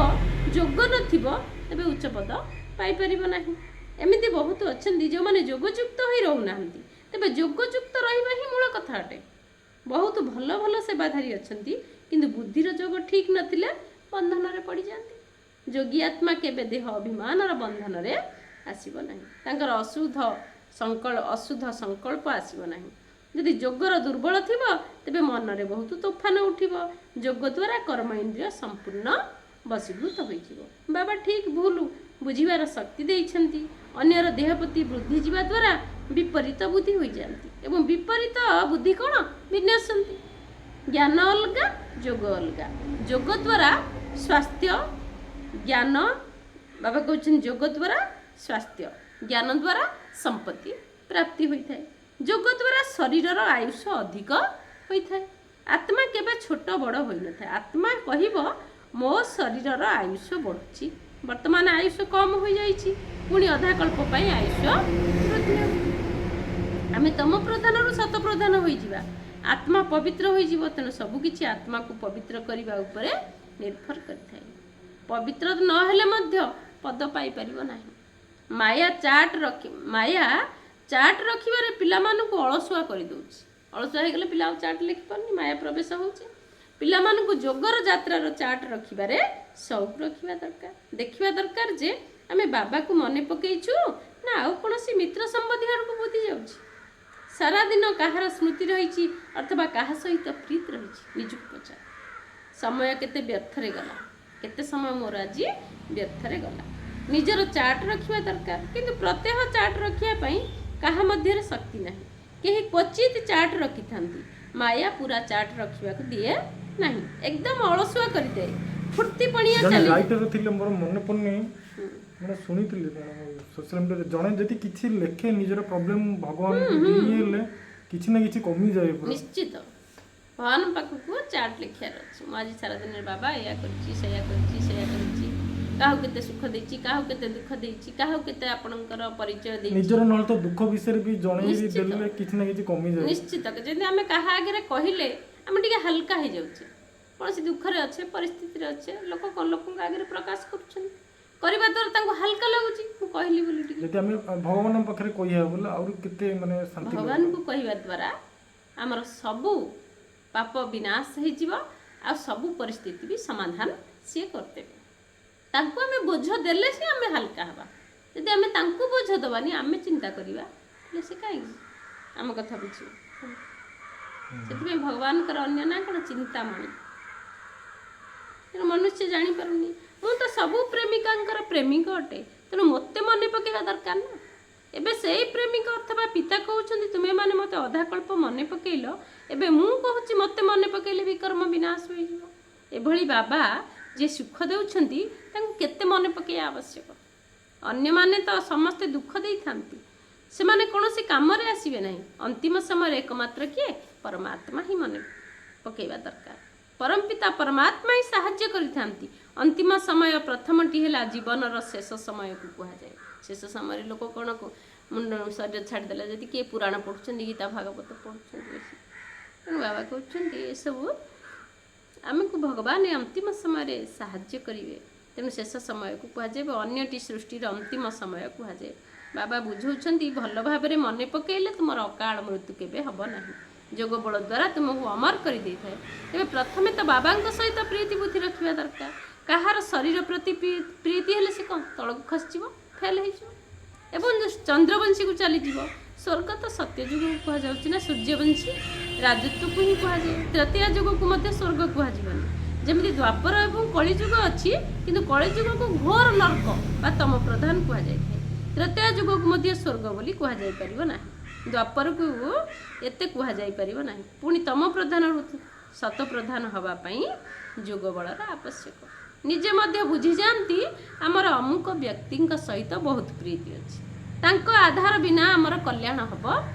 ଯୋଗ ନଥିବ, ତେବେ ଉଚ୍ଚ ପଦ ପାଇପାରିବ ନାହିଁ। ଏମିତି ବହୁତ ଅଛନ୍ତି ଯେଉଁମାନେ ଯୋଗଯୁକ୍ତ ହୋଇ ରହୁନାହାନ୍ତି, ତେବେ ଯୋଗଯୁକ୍ତ ରହିବା ହିଁ ମୂଳ କଥା ଅଟେ। ବହୁତ ଭଲ ଭଲ ସେବାଧାରୀ ଅଛନ୍ତି, କିନ୍ତୁ ବୁଦ୍ଧିର ଯୋଗ ଠିକ୍ ନଥିଲେ ବନ୍ଧନରେ ପଡ଼ିଯାଆନ୍ତି। ଯୋଗୀ ଆତ୍ମା କେବେ ଦେହ ଅଭିମାନର ବନ୍ଧନରେ ଆସିବ ନାହିଁ, ତାଙ୍କର ଅଶୁଦ୍ଧ ସଂକଳ୍ପ ଆସିବ ନାହିଁ। ଯଦି ଯୋଗର ଦୁର୍ବଳ ଥିବ, ତେବେ ମନରେ ବହୁତ ତୋଫାନ ଉଠିବ। ଯୋଗ ଦ୍ୱାରା କର୍ମ ଇନ୍ଦ୍ରିୟ ସମ୍ପୂର୍ଣ୍ଣ ବଶୀଭୂତ ହୋଇଯିବ। ବାବା ଠିକ୍ ଭୁଲ ବୁଝିବାର ଶକ୍ତି ଦେଇଛନ୍ତି। ଅନ୍ୟର ଦେହ ପ୍ରତି ବୃଦ୍ଧି ଯିବା ଦ୍ୱାରା ବିପରୀତ ବୁଦ୍ଧି ହୋଇଯାଆନ୍ତି, ଏବଂ ବିପରୀତ ବୁଦ୍ଧି କ'ଣ? ବିନ୍ୟସନ୍ତି। ଜ୍ଞାନ ଅଲଗା, ଯୋଗ ଅଲଗା। ଯୋଗ ଦ୍ୱାରା ସ୍ୱାସ୍ଥ୍ୟ, ଜ୍ଞାନ, ବାବା କହୁଛନ୍ତି ଯୋଗ ଦ୍ୱାରା ସ୍ୱାସ୍ଥ୍ୟ, ଜ୍ଞାନ ଦ୍ୱାରା ସମ୍ପତ୍ତି ପ୍ରାପ୍ତି ହୋଇଥାଏ। ଯୋଗ ଦ୍ୱାରା ଶରୀରର ଆୟୁଷ ଅଧିକ ହୋଇଥାଏ। ଆତ୍ମା କେବେ ଛୋଟ ବଡ଼ ହୋଇନଥାଏ। ଆତ୍ମା କହିବ ମୋ ଶରୀରର ଆୟୁଷ ବଢ଼ୁଛି, ବର୍ତ୍ତମାନ ଆୟୁଷ କମ୍ ହୋଇଯାଇଛି, ପୁଣି ଅଧା କଳ୍ପ ପାଇଁ ଆୟୁଷ ବୃଦ୍ଧି ହେବ। ଆମେ ତମ ପ୍ରଧାନରୁ ସତ ପ୍ରଧାନ ହୋଇଯିବା, ଆତ୍ମା ପବିତ୍ର ହୋଇଯିବ। ତେଣୁ ସବୁକିଛି ଆତ୍ମାକୁ ପବିତ୍ର କରିବା ଉପରେ ନିର୍ଭର କରିଥାଏ। ପବିତ୍ର ନହେଲେ ମଧ୍ୟ ପଦ ପାଇପାରିବ ନାହିଁ। ମାୟା ଚାର୍ଟ ରଖିବାରେ ପିଲାମାନଙ୍କୁ ଅଳସୁଆ କରିଦେଉଛି। ଅଳସୁଆ ହେଇଗଲେ ପିଲା ଆଉ ଚାର୍ଟ ଲେଖିପାରୁନି, ମାୟା ପ୍ରବେଶ ହେଉଛି। ପିଲାମାନଙ୍କୁ ଯୋଗର ଯାତ୍ରାର ଚାର୍ଟ ରଖିବାରେ ସଉକ ରଖିବା ଦରକାର। ଦେଖିବା ଦରକାର ଯେ ଆମେ ବାବାକୁ ମନେ ପକେଇଛୁ ନା ଆଉ କୌଣସି ମିତ୍ର ସମ୍ବନ୍ଧୀ ଆଡ଼କୁ ବୁଦ୍ଧି ଯାଉଛି। ସାରାଦିନ କାହାର ସ୍ମୃତି ରହିଛି ଅଥବା କାହା ସହିତ ପ୍ରୀତି ରହିଛି, ନିଜକୁ ପଚାର। ସମୟ କେତେ ବ୍ୟର୍ଥରେ ଗଲା, କେତେ ସମୟ ମୋର ଆଜି ବ୍ୟର୍ଥରେ ଗଲା। ନିଜର ଚାର୍ଟ ରଖିବା ଦରକାର, କିନ୍ତୁ ପ୍ରତ୍ୟହ ଚାର୍ଟ ରଖିବା ପାଇଁ କାହା ମଧ୍ୟରେ ଶକ୍ତି ନାହିଁ। କେହି କ୍ୱଚିତ ଚାର୍ଟ ରଖିଥାନ୍ତି। ମାୟା ପୁରା ଚାର୍ଟ ରଖିବାକୁ ଦିଏ ନାହିଁ, ଏକଦମ ଅଳସୁଆ କରିଦିଏ। ଫୁର୍ତ୍ତି ପଣିଆ ଚାଲି ରାଇଟର ଥିଲେ, ମୋର ମନେ ପଡୁନି, ମାନେ ଶୁଣିଥିଲି ସୋସିଆଲ ମିଡ଼ିଆରେ, ଜଣେ ଯଦି କିଛି ଲେଖେ ନିଜର ପ୍ରୋବ୍ଲେମ ଭଗବାନଙ୍କୁ ହେଲେ କିଛି ନା କିଛି କମିଯାଏ। ନିଶ୍ଚିତ ଭଗବାନ ପାଖକୁ ଚାର୍ଟ ଲେଖିବାର ଅଛି। ମୁଁ ଆଜି ସାରା ଦିନରେ ବାବା ଏଇଆ କରିଛି, ସେଇଆ କରିଛି, ସେଇଆ କରିଛି, କାହାକୁ କେତେ ସୁଖ ଦେଇଛି, କାହାକୁ କେତେ ଦୁଃଖ ଦେଇଛି, କାହାକୁ କେତେ ଆପଣଙ୍କର ପରିଚୟ ଦେଇଛି। ନିଜର ନହେଲେ ତ ଦୁଃଖ ବିଷୟରେ ବି ଜଣେଇ ଦେଲେ କିଛି ନା କିଛି କମିଯାଏ। ନିଶ୍ଚିତ ଯଦି ଆମେ କାହା ଆଗରେ କହିଲେ ଆମେ ଟିକେ ହାଲକା ହେଇଯାଉଛେ। କୌଣସି ଦୁଃଖରେ ଅଛେ, ପରିସ୍ଥିତିରେ ଅଛେ, ଲୋକ କ'ଣ ଲୋକଙ୍କ ଆଗରେ ପ୍ରକାଶ କରୁଛନ୍ତି, କରିବା ଦ୍ୱାରା ତାଙ୍କୁ ହାଲକା ଲାଗୁଛି। ମୁଁ କହିଲି ବୋଲି ଟିକେ ଯଦି ଆମେ ଭଗବାନଙ୍କ ପାଖରେ କହିବା ବୋଲେ ଆହୁରି କେତେ ମାନେ ଶାନ୍ତି। ଭଗବାନଙ୍କୁ କହିବା ଦ୍ୱାରା ଆମର ସବୁ ପାପ ବିନାଶ ହେଇଯିବ, ଆଉ ସବୁ ପରିସ୍ଥିତି ବି ସମାଧାନ ସିଏ କରିଦେବେ। ତାଙ୍କୁ ଆମେ ବୋଝ ଦେଲେ ହିଁ ଆମେ ହାଲକା ହେବା। ଯଦି ଆମେ ତାଙ୍କୁ ବୋଝ ଦେବାନି, ଆମେ ଚିନ୍ତା କରିବା, ହେଲେ ସେ କାହିଁକି ଆମ କଥା ବୁଝିବ? ସେଥିପାଇଁ ଭଗବାନଙ୍କର ଅନ୍ୟ ନାଁ କ'ଣ? ଚିନ୍ତାମଣି। ତେଣୁ ମନୁଷ୍ୟ ଜାଣିପାରୁନି ମୁଁ ତ ସବୁ ପ୍ରେମିକାଙ୍କର ପ୍ରେମିକ ଅଟେ, ତେଣୁ ମୋତେ ମନେ ପକାଇବା ଦରକାର ନା। ଏବେ ସେଇ ପ୍ରେମିକ ଅଥବା ପିତା କହୁଛନ୍ତି ତୁମେମାନେ ମୋତେ ଅଧାକଳ୍ପ ମନେ ପକାଇଲ, ଏବେ ମୁଁ କହୁଛି ମୋତେ ମନେ ପକାଇଲେ ବିକର୍ମ ବିନାଶ ହୋଇଯିବ। ଏଭଳି ବାବା ଯିଏ ସୁଖ ଦେଉଛନ୍ତି ତାଙ୍କୁ କେତେ ମନେ ପକାଇବା ଆବଶ୍ୟକ। ଅନ୍ୟମାନେ ତ ସମସ୍ତେ ଦୁଃଖ ଦେଇଥାନ୍ତି, ସେମାନେ କୌଣସି କାମରେ ଆସିବେ ନାହିଁ। ଅନ୍ତିମ ସମୟରେ ଏକମାତ୍ର କିଏ? ପରମାତ୍ମା ହିଁ ମନେ ପକାଇବା ଦରକାର। ପରମପିତା ପରମାତ୍ମା ହିଁ ସାହାଯ୍ୟ କରିଥାନ୍ତି। ଅନ୍ତିମ ସମୟ ପ୍ରଥମଟି ହେଲା ଜୀବନର ଶେଷ ସମୟକୁ କୁହାଯାଏ। ଶେଷ ସମୟରେ ଲୋକ କ'ଣ ମୁଣ୍ଡ ଶରୀର ଛାଡ଼ିଦେଲେ ଯଦି କିଏ ପୁରାଣ ପଢ଼ୁଛନ୍ତି, ଗୀତା ଭାଗବତ ପଢ଼ୁଛନ୍ତି ବେଶୀ। ତେଣୁ ବାବା କହୁଛନ୍ତି ଏସବୁ ଆମକୁ ଭଗବାନ ଏ ଅନ୍ତିମ ସମୟରେ ସାହାଯ୍ୟ କରିବେ। ତେଣୁ ଶେଷ ସମୟକୁ କୁହାଯାଏ ବା ଅନ୍ୟଟି ସୃଷ୍ଟିର ଅନ୍ତିମ ସମୟ କୁହାଯାଏ। ବାବା ବୁଝାଉଛନ୍ତି ଭଲ ଭାବରେ ମନେ ପକାଇଲେ ତୁମର ଅକାଳ ମୃତ୍ୟୁ କେବେ ହେବ ନାହିଁ। ଯୋଗ ବଳ ଦ୍ୱାରା ତୁମକୁ ଅମର କରିଦେଇଥାଏ। ତେବେ ପ୍ରଥମେ ତ ବାବାଙ୍କ ସହିତ ପ୍ରୀତି ବୁଦ୍ଧି ରଖିବା ଦରକାର। କାହାର ଶରୀର ପ୍ରତି ପ୍ରୀତି ହେଲେ ସେ କ'ଣ ତଳକୁ ଖସିଯିବ, ଫେଲ୍ ହେଇଯିବ ଏବଂ ଚନ୍ଦ୍ରବଂଶୀକୁ ଚାଲିଯିବ। ସ୍ୱର୍ଗ ତ ସତ୍ୟ ଯୁଗକୁ କୁହାଯାଉଛି ନା, ସୂର୍ଯ୍ୟବଂଶୀ ରାଜତ୍ୱକୁ ହିଁ କୁହାଯାଏ। ତ୍ରେତୟା ଯୁଗକୁ ମଧ୍ୟ ସ୍ୱର୍ଗ କୁହାଯିବନି। ଯେମିତି ଦ୍ୱାପର ଏବଂ କଳିଯୁଗ ଅଛି, କିନ୍ତୁ କଳିଯୁଗକୁ ଘୋର ନର୍କ ବା ତମ ପ୍ରଧାନ କୁହାଯାଇଥାଏ। ତ୍ରେତୟା ଯୁଗକୁ ମଧ୍ୟ ସ୍ୱର୍ଗ ବୋଲି କୁହାଯାଇପାରିବ ନାହିଁ। ଦ୍ୱାପରକୁ ଏତେ କୁହାଯାଇପାରିବ ନାହିଁ। ପୁଣି ତମ ପ୍ରଧାନରୁ ସତ ପ୍ରଧାନ ହେବା ପାଇଁ ଯୋଗ ବଳର ଆବଶ୍ୟକ। ନିଜେ ମଧ୍ୟ ବୁଝିଯାଆନ୍ତି ଆମର ଅମୁକ ବ୍ୟକ୍ତିଙ୍କ ସହିତ ବହୁତ ପ୍ରୀତି ଅଛି, ତାଙ୍କ ଆଧାର ବିନା ଆମର କଲ୍ୟାଣ ହେବ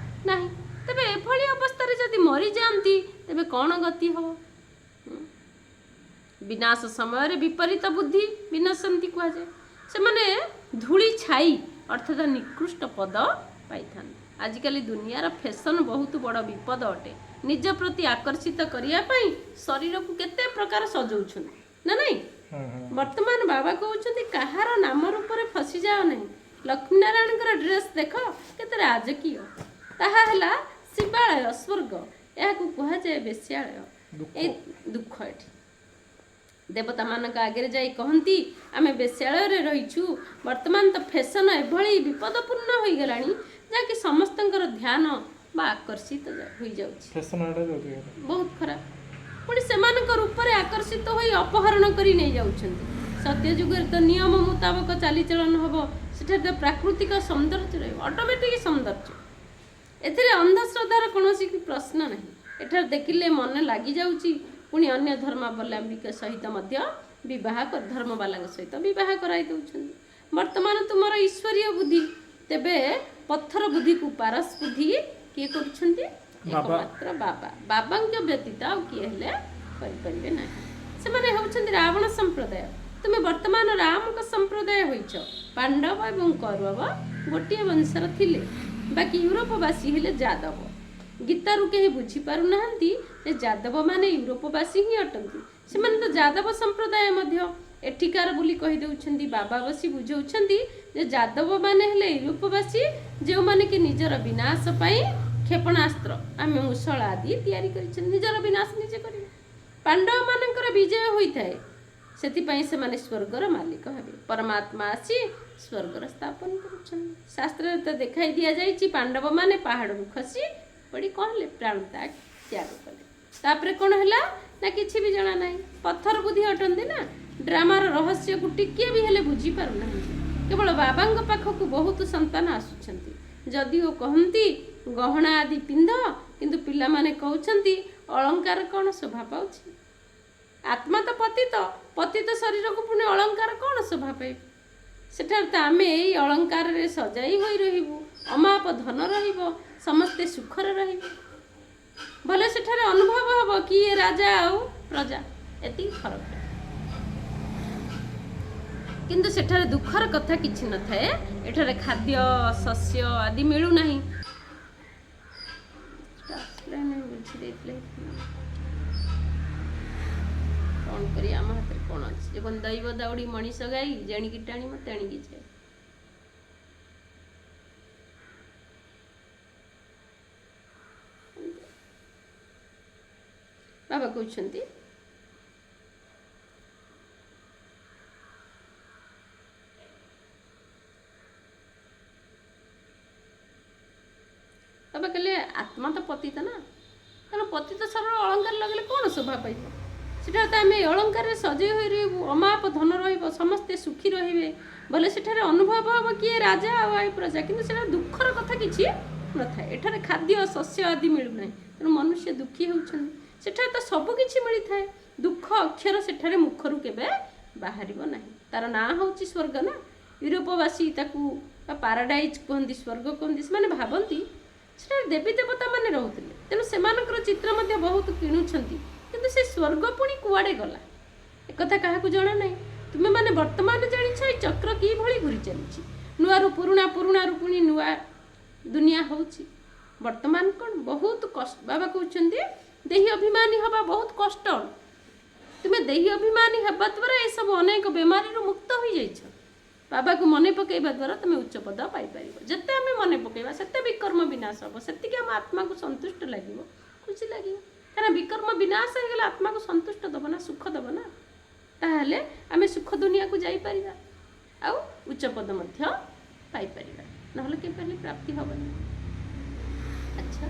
ନାହିଁ। ତେବେ ଏଭଳି ଅବସ୍ଥାରେ ଯଦି ମରିଯାଆନ୍ତି ତେବେ କ'ଣ ଗତି ହେବ? ବିନାଶ ସମୟରେ ବିପରୀତ ବୁଦ୍ଧି ବିନଶନ୍ତି କୁହାଯାଏ। ସେମାନେ ଧୂଳି ଛାଇ ଅର୍ଥାତ ନିକୃଷ୍ଟ ପଦ ପାଇଥାନ୍ତି। ଆଜିକାଲି ଦୁନିଆର ଫ୍ୟାସନ୍ ବହୁତ ବଡ଼ ବିପଦ ଅଟେ। ନିଜ ପ୍ରତି ଆକର୍ଷିତ କରିବା ପାଇଁ ଶରୀରକୁ କେତେ ପ୍ରକାର ସଜଉଛନ୍ତି ନା ନାଇଁ। ବର୍ତ୍ତମାନ ବାବା କହୁଛନ୍ତି କାହାର ନାମ ରୂପରେ ଫସିଯାଅ ନାହିଁ। ଲକ୍ଷ୍ମୀନାରାୟଣଙ୍କର ଡ୍ରେସ୍ ଦେଖ କେତେ ରାଜକୀୟ, ତାହା ହେଲା ଶିବାଳୟ ସ୍ୱର୍ଗ, ଏହାକୁ କୁହାଯାଏ ବେଶ୍ୟାଳୟ। ଏ ଦୁଃଖ ଏଠି ଦେବତାମାନଙ୍କ ଆଗରେ ଯାଇ କହନ୍ତି ଆମେ ବେଶ୍ୟାଳୟରେ ରହିଛୁ। ବର୍ତ୍ତମାନ ତ ଫ୍ୟାସନ୍ ଏଭଳି ବିପଦପୂର୍ଣ୍ଣ ହୋଇଗଲାଣି ଯାହାକି ସମସ୍ତଙ୍କର ଧ୍ୟାନ ବା ଆକର୍ଷିତ ହୋଇଯାଉଛି, ବହୁତ ଖରାପ। ପୁଣି ସେମାନଙ୍କ ରୂପରେ ଆକର୍ଷିତ ହୋଇ ଅପହରଣ କରି ନେଇଯାଉଛନ୍ତି। ସତ୍ୟ ଯୁଗରେ ତ ନିୟମ ମୁତାବକ ଚାଲିଚଳନ ହେବ, ସେଠାରେ ତ ପ୍ରାକୃତିକ ସୌନ୍ଦର୍ଯ୍ୟ ରହିବ, ଅଟୋମେଟିକ୍ ସୌନ୍ଦର୍ଯ୍ୟ। ଏଥିରେ ଅନ୍ଧଶ୍ରଦ୍ଧାର କୌଣସି ପ୍ରଶ୍ନ ନାହିଁ। ଏଠାରେ ଦେଖିଲେ ମନ ଲାଗିଯାଉଛି। ପୁଣି ଅନ୍ୟ ଧର୍ମାବଲମ୍ବୀଙ୍କ ସହିତ ମଧ୍ୟ ଧର୍ମବାଲାଙ୍କ ସହିତ ବିବାହ କରାଇ ଦେଉଛନ୍ତି। ବର୍ତ୍ତମାନ ତୁମର ଈଶ୍ୱରୀୟ ବୁଦ୍ଧି, ତେବେ ପଥର ବୁଦ୍ଧିକୁ ପାରସ ବୁଦ୍ଧି କିଏ କରୁଛନ୍ତି? ଏକମାତ୍ର ବାବା। ବାବାଙ୍କ ବ୍ୟତୀତ ଆଉ କିଏ ହେଲେ କରିପାରିବେ ନାହିଁ। ସେମାନେ ହେଉଛନ୍ତି ରାବଣ ସମ୍ପ୍ରଦାୟ। ତୁମେ ବର୍ତ୍ତମାନ ରାମଙ୍କ ସମ୍ପ୍ରଦାୟ ହୋଇଛ। ପାଣ୍ଡବ ଏବଂ କୌରବ ଗୋଟିଏ ବଂଶର ଥିଲେ, ବାକି ୟୁରୋପବାସୀ ହେଲେ ଯାଦବ। ଗୀତାରୁ କେହି ବୁଝିପାରୁନାହାନ୍ତି ଯେ ଯାଦବମାନେ ୟୁରୋପବାସୀ ହିଁ ଅଟନ୍ତି। ସେମାନେ ତ ଯାଦବ ସମ୍ପ୍ରଦାୟ ମଧ୍ୟ ଏଠିକାର ବୋଲି କହିଦେଉଛନ୍ତି। ବାବା ବସି ବୁଝାଉଛନ୍ତି ଯେ ଯାଦବମାନେ ହେଲେ ୟୁରୋପବାସୀ, ଯେଉଁମାନେ କି ନିଜର ବିନାଶ ପାଇଁ କ୍ଷେପଣାସ୍ତ୍ର ଆମେ ମୂଷଳ ଆଦି ତିଆରି କରିଛନ୍ତି, ନିଜର ବିନାଶ ନିଜେ କରିବେ। ପାଣ୍ଡବମାନଙ୍କର ବିଜୟ ହୋଇଥାଏ, ସେଥିପାଇଁ ସେମାନେ ସ୍ୱର୍ଗର ମାଲିକ ହେବେ। ପରମାତ୍ମା ଆସି ସ୍ୱର୍ଗର ସ୍ଥାପନ କରୁଛନ୍ତି। ଶାସ୍ତ୍ରରେ ତ ଦେଖାଇ ଦିଆଯାଇଛି ପାଣ୍ଡବମାନେ ପାହାଡ଼ରୁ ଖସି ପଡ଼ି କ'ଣ ହେଲେ? ପ୍ରାଣ ତ୍ୟାଗ କଲେ। ତାପରେ କ'ଣ ହେଲା ନା କିଛି ବି ଜଣା ନାହିଁ। ପଥର ବୁଦ୍ଧି ଅଟନ୍ତି ନା। ଡ୍ରାମାର ରହସ୍ୟକୁ ଟିକିଏ ବି ହେଲେ ବୁଝିପାରୁନାହାନ୍ତି। କେବଳ ବାବାଙ୍କ ପାଖକୁ ବହୁତ ସନ୍ତାନ ଆସୁଛନ୍ତି, ଯଦିଓ କହନ୍ତି ଗହଣା ଆଦି ପିନ୍ଧ, କିନ୍ତୁ ପିଲାମାନେ କହୁଛନ୍ତି ଅଳଙ୍କାର କ'ଣ ଶୋଭା ପାଉଛି? ଆତ୍ମା ତ ପତିତ ଶରୀରକୁ ପୁଣି ଅଳଙ୍କାର କ'ଣ ଶୋଭା ପାଇବ? ସେଠାରେ ତ ଆମେ ଏଇ ଅଳଙ୍କାରରେ ସଜାଇ ହୋଇ ରହିବୁ, ଅମାପ ଧନ ରହିବ, ସମସ୍ତେ ସୁଖରେ ରହିବେ। ଭଲେ ସେଠାରେ ଅନୁଭବ ହେବ କିଏ ରାଜା ଆଉ ପ୍ରଜା, ଏତିକି ଫରକ। କିନ୍ତୁ ସେଠାରେ ଦୁଃଖର କଥା କିଛି ନଥାଏ। ଏଠାରେ ଖାଦ୍ୟ ଶସ୍ୟ ଆଦି ମିଳୁନାହିଁ। କ'ଣ କରିବା, ଆମ ହାତରେ କ'ଣ ଅଛି? ଯେକୌଣ ଦୈବ ଦୌଡ଼ି ମଣିଷ ଗାଈ ଜେଣିକି ଟାଣିବ ତେଣିକି ଯାଏ। ବାବା କହୁଛନ୍ତି ବାବା କହିଲେ ଆତ୍ମା ତ ପତିତ ନା, କାରଣ ପତିତ ଶରୀର ଅଳଙ୍କାର ଲଗେଇଲେ କ'ଣ ଶୋଭା ପାଇବ? ସେଠାରେ ତ ଆମେ ଅଳଙ୍କାରରେ ସଜେଇ ହୋଇ ରହିବୁ, ଅମାପ ଧନ ରହିବ, ସମସ୍ତେ ସୁଖୀ ରହିବେ। ବୋଲେ ସେଠାରେ ଅନୁଭବ ହେବ କିଏ ରାଜା ଆଉ ଆଇ ପ୍ରଜା। କିନ୍ତୁ ସେଠାରେ ଦୁଃଖର କଥା କିଛି ନଥାଏ। ଏଠାରେ ଖାଦ୍ୟ ଶସ୍ୟ ଆଦି ମିଳୁନାହିଁ, ତେଣୁ ମନୁଷ୍ୟ ଦୁଃଖୀ ହେଉଛନ୍ତି। ସେଠାରେ ତ ସବୁ କିଛି ମିଳିଥାଏ। ଦୁଃଖ ଅକ୍ଷର ସେଠାରେ ମୁଖରୁ କେବେ ବାହାରିବ ନାହିଁ। ତାର ନାଁ ହେଉଛି ସ୍ୱର୍ଗ ନା। ୟୁରୋପବାସୀ ତାକୁ ବା ପାରାଡାଇଜ୍ କୁହନ୍ତି, ସ୍ୱର୍ଗ କୁହନ୍ତି, ସେମାନେ ଭାବନ୍ତି ସେଠାରେ ଦେବୀ ଦେବତା ମାନେ ରହୁଥିଲେ, ତେଣୁ ସେମାନଙ୍କର ଚିତ୍ର ମଧ୍ୟ ବହୁତ କିଣୁଛନ୍ତି, କିନ୍ତୁ ସେ ସ୍ୱର୍ଗ ପୁଣି କୁଆଡ଼େ ଗଲା ଏକଥା କାହାକୁ ଜଣା ନାହିଁ। ତୁମେମାନେ ବର୍ତ୍ତମାନ ଜାଣିଛ ଏଇ ଚକ୍ର କିଭଳି ଘୁରି ଚାଲିଛି, ନୂଆରୁ ପୁରୁଣା, ପୁରୁଣାରୁ ପୁଣି ନୂଆ ଦୁନିଆ ହେଉଛି। ବର୍ତ୍ତମାନ କ'ଣ ବହୁତ କଷ୍ଟ, ବାବା କହୁଛନ୍ତି ଦେହୀ ଅଭିମାନୀ ହେବା ବହୁତ କଷ୍ଟ। ତୁମେ ଦେହୀ ଅଭିମାନୀ ହେବା ଦ୍ୱାରା ଏସବୁ ଅନେକ ବେମାରୀରୁ ମୁକ୍ତ ହୋଇଯାଇଛ। ବାବାକୁ ମନେ ପକାଇବା ଦ୍ୱାରା ତୁମେ ଉଚ୍ଚ ପଦ ପାଇପାରିବ। ଯେତେ ଆମେ ମନେ ପକାଇବା ସେତେ ବିକର୍ମ ବିନାଶ ହେବ, ସେତିକି ଆମ ଆତ୍ମାକୁ ସନ୍ତୁଷ୍ଟ ଲାଗିବ, ଖୁସି ଲାଗିବ। କାରଣ ବିକର୍ମ ବିନାଶ ହେଇଗଲେ ଆତ୍ମାକୁ ସନ୍ତୁଷ୍ଟ ଦେବ ନା, ସୁଖ ଦେବ ନା। ତାହେଲେ ଆମେ ସୁଖ ଦୁନିଆକୁ ଯାଇପାରିବା ଆଉ ଉଚ୍ଚ ପଦ ମଧ୍ୟ ପାଇପାରିବା, ନହେଲେ କେବେ ପ୍ରାପ୍ତି ହେବନି। अच्छा,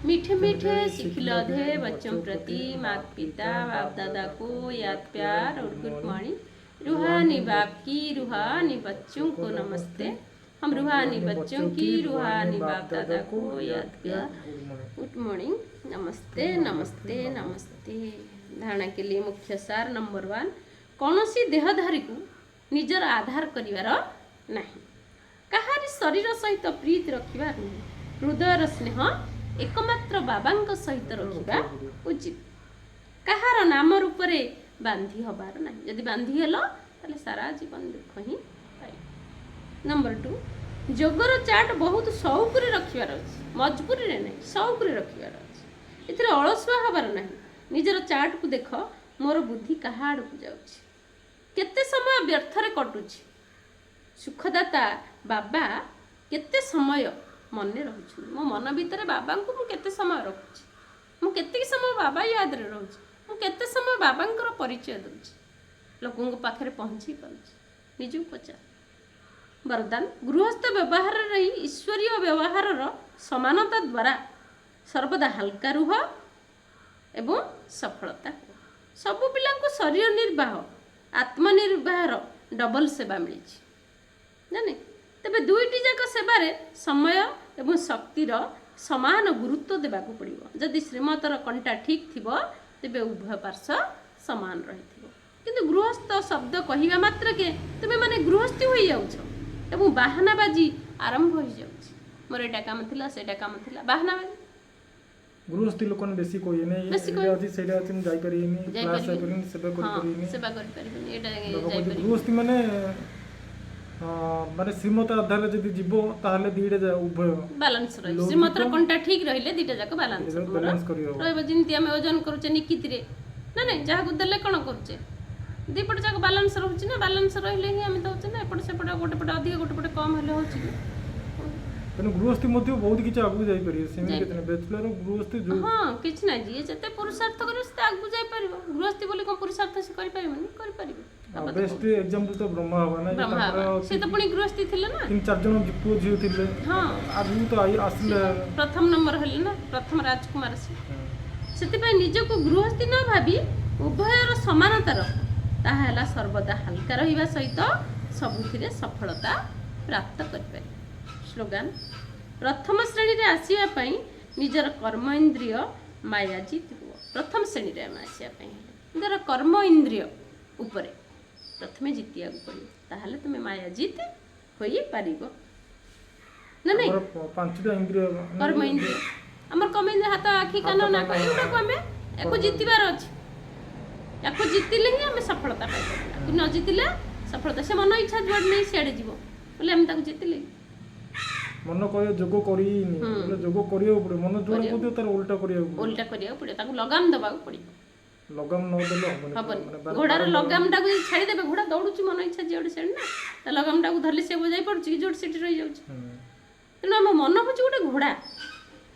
मीठे मीठे सिखिलधे बच्चों प्रति माता पिता बाप दादा को याद प्यार और गुड मॉर्निंग। रूहानी बाप की, रूहानी बच्चों को नमस्ते। हम रूहानी बच्चों की, रूहानी बाप दादा को याद प्यार, गुड मॉर्निंग, नमस्ते नमस्ते नमस्ते। धारणा के लिए मुख्य सार नंबर 1, कौनसी देहधारी को निजर आधार करिवार नहीं, काहारी शरीर सहित प्रीति रखिबार नहीं, हृदयर स्नेह एकमात्र बाबांक सहित रखिबा उचित, काहार नाम रूपरे बांधी हबार नहीं। यदि बांधी हेलो ताले सारा जीवन दुख ही पाई। नंबर 2, जोगर चाट बहुत शौकरे रखिबार अछि, मजबूरी रे नहीं, शौकरे रखिबार अछि। एथिरे अलसुआ हबार नहीं। निजर चाट को देख, मोर बुद्धि कहा आड़कू जाउछि, केते समय व्यर्थरे कटुछि। सुखदाता बाबा केते समय मन रहुछि, मो मन भितर बाबा को मु केते समय रखुछि, मु केते समय बाबा याद रे रहउछि, मु केते समय बाबांकर परिचय दउछि, लोकों पाखरे पहुँची पाउछि। निजु पचार। वरदान, गृहस्थ व्यवहार रही ईश्वरीय व्यवहार समानता द्वारा सर्वदा हल्का रुह एवं सफलता हो। सबु पिला को शरीर निर्वाह आत्मनिर्वाहर डबल सेवा मिली जाने, तेबे दुईटी जाक सेवारे समय एवं शक्तिर समान गुरुत्व देबाकू पड़िबो। जदि श्रीमतर कंटा ठीक थिबो तेबे उभय पार्श्व समान रहिथिबो, किंतु गृहस्थ शब्द कहिबा मात्र के तुमे माने गृहस्थी होई जाउछ एवं बाहानाबाजी आरंभ होई जाउछ। मोर एटा काम थिला, सेटा काम थिला, बाहानाबाजी। गृहस्थी लोक बेसी कोई नहीं, एटा अछि सेटा अछि जाई परिनी, क्लास जाई परिनी, सेवा करि परिनी, सेवा करि परिनी, एटा जाई परिनी। गृहस्थी माने माने श्रीमत आधार जदि जीवो ताहले दीडे जा उभय बैलेंस रही। श्रीमतर कंटा ठीक रहिले दीटा जाक बैलेंस रहइबो। जिंती हम ओजन करूचे निकितिरे ना नहीं, जहा को देले कोन करूचे दीपट जाक बैलेंस रहउची ना, बैलेंस रहिले ही हम दउचे ना, एपट सेपट गोटे पट अधिक गोटे पट कम हेले होची। तने गृहस्थी मध्ये बहुत किछ आगु जाई परियो, सेमी केतने बैचलर गृहस्थी जो हां किछ ना जी, जते पुरुषार्थ करे से आगु जाई परिबो। गृहस्थी बोली कोन पुरुषार्थ से करि परिबोनी, करि परिबो। बेस्ट एग्जांपल तो ब्रह्मा हवा ना, से तो पुणी गृहस्थी थिले ना, 3-4 जन पुओ झियो थिले। हां आगु तो आई आसले प्रथम नंबर हले ना, प्रथम राजकुमार से सेति पय निज को गृहस्थी न भाबी उभयर समानता रख, ताहला सर्वदा हल्का रहिबा सहित सबुथिरे सफलता प्राप्त करि। स्लोगान, प्रथम श्रेणी रे आसिया पई निजर कर्म इंद्रिय मायाजीत हुआ। प्रथम श्रेणी रे आसिया पई निजर कर्म इंद्रिय ऊपर प्रथमे जितिया पड़ियो, ताहले तुमे मायाजीत होई पारिबो ना। नहीं पांचटा इंद्रिय कर्म इंद्रिय हमर कर्म इंद्रिय हाथ आखि कान नाक एटा को हमें एको जितिबार अछि, एको जितिले ही हमें सफलता पाइबो। एको न जितिले सफलता से मन इच्छा जोड नहीं सियाडे जीवो बोले हम ताको जितिले मन कय जोग करी नी, बोले जोग करियो पड़े, मन जोड को तार उल्टा करियो पड़े, ताको लगाम दबाको पड़ियो। लगाम न देले हबनी, घोड़ार लगाम टाको छाड़ी देबे, घोड़ा दौड़ुची मन इच्छा जोड सेड ना, ता लगाम टाको धरले से बजाई पड़ुची कि जोड सिटी रहि जाउची। तेणु हम मन होची गोटे घोड़ा,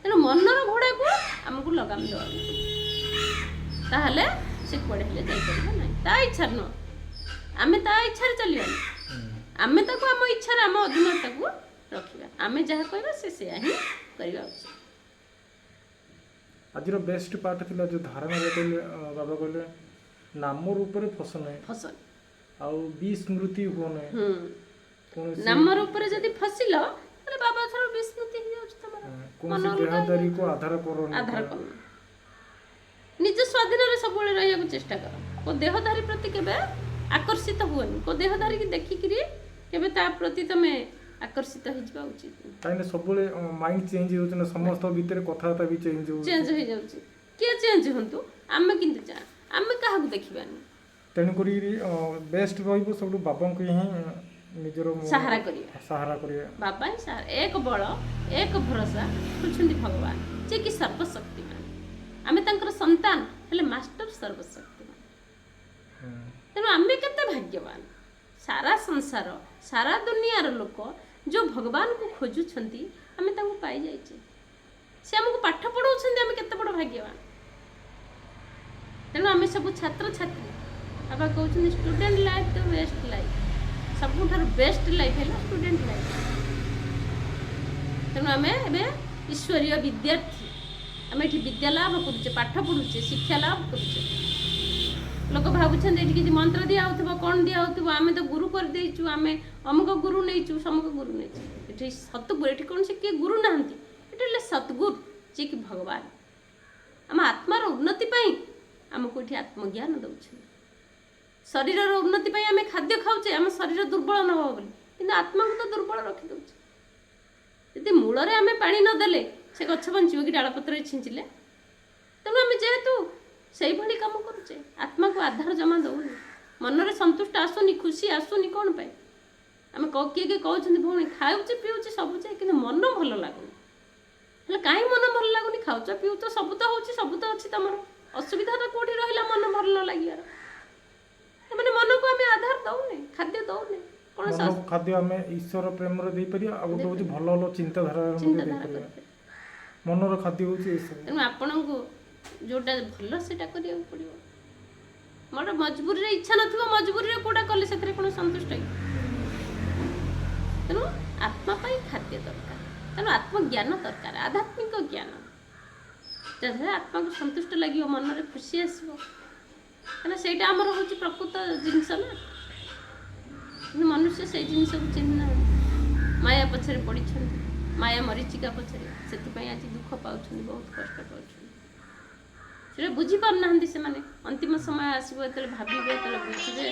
तेणु मनर घोड़ा को हमको लगाम दवा, ताहले से कोड़े हेले जाई परबो नै। ता इच्छा न आमे ता इच्छा रे चलियो, आमे ताको हम इच्छा रे हम अधीनता को रखिबा, आमे जहा कहबा से ही करिबा उचित। आज बेस्ट पार्ट थिला जो धारणा रे कहले बाबा कहले नाम रूप रे फसल है, फसल आ विस्मृति हो नै। नाम रूप रे जदी फसिलो तले बाबा थरो विस्मृति हो जाउछ तमरा। कोन देहदारी को आधार करो, निज स्वाधीन रे सब बेले रहिया को चेष्टा करो। को देहदारी प्रति केबे आकर्षित हुअनी, को देहदारी की देखि करी केबे ता प्रति तमे ଆକର୍ଷିତ ହେଇଯିବା ଉଚିତ କାହିଁକି ସବୁବେଳେ ମାଇଣ୍ଡ ଚେଞ୍ଜ ହେଉଛି ନା ସମସ୍ତଙ୍କ ଭିତରେ କଥାବାର୍ତ୍ତା ବି ଚେଞ୍ଜ ହେଉଛି ଚେଞ୍ଜ ହେଇଯାଉଛି କିଏ ଚେଞ୍ଜ ହୁଅନ୍ତୁ ଆମେ କିନ୍ତୁ ଆମେ କାହାକୁ ଦେଖିବାନି ତେଣୁକରି ବେଷ୍ଟ ରହିବ ସବୁଠୁ ବାବାଙ୍କୁ ହିଁ ନିଜର ସାହାରା କରିବା ବାବା ହିଁ ସାହାରା ଏକ ବଳ ଏକ ଭରସା ହେଉଛନ୍ତି ଭଗବାନ ଯିଏକି ସର୍ବଶକ୍ତିମାନ ଆମେ ତାଙ୍କର ସନ୍ତାନ ହେଲେ ମାଷ୍ଟର ସର୍ବଶକ୍ତିମାନ ତେଣୁ ଆମେ କେତେ ଭାଗ୍ୟବାନ ସାରା ସଂସାର ସାରା ଦୁନିଆର ଲୋକ ଯେଉଁ ଭଗବାନଙ୍କୁ ଖୋଜୁଛନ୍ତି ଆମେ ତାଙ୍କୁ ପାଇଯାଇଛେ ସେ ଆମକୁ ପାଠ ପଢ଼ାଉଛନ୍ତି ଆମେ କେତେ ବଡ଼ ଭାଗ୍ୟବାନ ତେଣୁ ଆମେ ସବୁ ଛାତ୍ରଛାତ୍ରୀ ବାବା କହୁଛନ୍ତି student life the best life ସବୁଠାରୁ ବେଷ୍ଟ ଲାଇଫ୍ ହେଲା ଷ୍ଟୁଡେଣ୍ଟ ଲାଇଫ୍ ତେଣୁ ଆମେ ଏବେ ଈଶ୍ୱରୀୟ ବିଦ୍ୟାର୍ଥୀ ଆମେ ଏଠି ବିଦ୍ୟା ଲାଭ କରୁଛେ ପାଠ ପଢ଼ୁଛେ ଶିକ୍ଷା ଲାଭ କରୁଛେ ଲୋକ ଭାବୁଛନ୍ତି ଏଠି କିଛି ମନ୍ତ୍ର ଦିଆହେଉଥିବ କ'ଣ ଦିଆହେଉଥିବ ଆମେ ତ ଗୁରୁ କରିଦେଇଛୁ ଆମେ ଅମୁକ ଗୁରୁ ନେଇଛୁ ସମୁକ ଗୁରୁ ନେଇଛୁ ଏଠି ସତଗୁରୁ ଏଠି କୌଣସି କିଏ ଗୁରୁ ନାହାନ୍ତି ଏଠି ହେଲେ ସତଗୁରୁ ଯିଏକି ଭଗବାନ ଆମ ଆତ୍ମାର ଉନ୍ନତି ପାଇଁ ଆମକୁ ଏଠି ଆତ୍ମଜ୍ଞାନ ଦେଉଛନ୍ତି ଶରୀରର ଉନ୍ନତି ପାଇଁ ଆମେ ଖାଦ୍ୟ ଖାଉଛେ ଆମ ଶରୀର ଦୁର୍ବଳ ନ ହେବ ବୋଲି କିନ୍ତୁ ଆତ୍ମାକୁ ତ ଦୁର୍ବଳ ରଖିଦେଉଛେ ଯଦି ମୂଳରେ ଆମେ ପାଣି ନଦେଲେ ସେ ଗଛ ବଞ୍ଚିବ କି ଡାଳପତ୍ରରେ ଛିଞ୍ଚିଲେ ତେଣୁ ଆମେ ଯେହେତୁ ସେଇଭଳି କାମ କରୁଛେ ଆତ୍ମାକୁ ଆଧାର ଜମା ଦେଉନି ମନରେ ସନ୍ତୁଷ୍ଟ ଆସୁନି ଖୁସି ଆସୁନି କ'ଣ ପାଇଁ ଆମେ କିଏ କିଏ କହୁଛନ୍ତି ଭଉଣୀ ଖାଉଛି ପିଉଛି ସବୁ ଯେ କିନ୍ତୁ ମନ ଭଲ ଲାଗୁନି ହେଲେ କାହିଁ ମନ ଭଲ ଲାଗୁନି ଖାଉଛ ପିଉଛ ସବୁ ତ ହେଉଛି ସବୁ ତ ଅଛି ତମର ଅସୁବିଧାଟା କେଉଁଠି ରହିଲା ମନ ଭଲ ନ ଲାଗିବାର ମାନେ ମନକୁ ଆମେ ଆଧାର ଦେଉନେ ଖାଦ୍ୟ ଦେଉନେ କ'ଣ ଖାଦ୍ୟ ଆମେ ଈଶ୍ୱର ପ୍ରେମରେ ଦେଇପାରିବା ଆଉ ଗୋଟେ ହେଉଛି ଭଲ ଭଲ ଚିନ୍ତାଧାରା ମନର ଖାଦ୍ୟ ହେଉଛି ଏସବୁ ତେଣୁ ଆପଣଙ୍କୁ ଯେଉଁଟା ଭଲ ସେଇଟା କରିବାକୁ ପଡ଼ିବ ମୋର ମଜବୁରିରେ ଇଚ୍ଛା ନଥିବ ମଜବୁରିରେ କେଉଁଟା କଲେ ସେଥିରେ କ'ଣ ସନ୍ତୁଷ୍ଟ ତେଣୁ ଆତ୍ମା ପାଇଁ ଖାଦ୍ୟ ଦରକାର ତେଣୁ ଆତ୍ମଜ୍ଞାନ ଦରକାର ଆଧ୍ୟାତ୍ମିକ ଜ୍ଞାନ ଯାହାଦ୍ୱାରା ଆତ୍ମାକୁ ସନ୍ତୁଷ୍ଟ ଲାଗିବ ମନରେ ଖୁସି ଆସିବ କାହିଁକିନା ସେଇଟା ଆମର ହେଉଛି ପ୍ରକୃତ ଜିନିଷ ନା କିନ୍ତୁ ମନୁଷ୍ୟ ସେଇ ଜିନିଷକୁ ଚିହ୍ନିନାହାନ୍ତି ମାୟା ପଛରେ ପଡ଼ିଛନ୍ତି ମାୟା ମରିଚିକା ପଛରେ ସେଥିପାଇଁ ଆଜି ଦୁଃଖ ପାଉଛନ୍ତି ବହୁତ କଷ୍ଟ ପାଉଛନ୍ତି ସେଟା ବୁଝିପାରୁନାହାନ୍ତି ସେମାନେ ଅନ୍ତିମ ସମୟ ଆସିବ ଯେତେବେଳେ ଭାବିବେ ଯେତେବେଳେ ବୁଝିବେ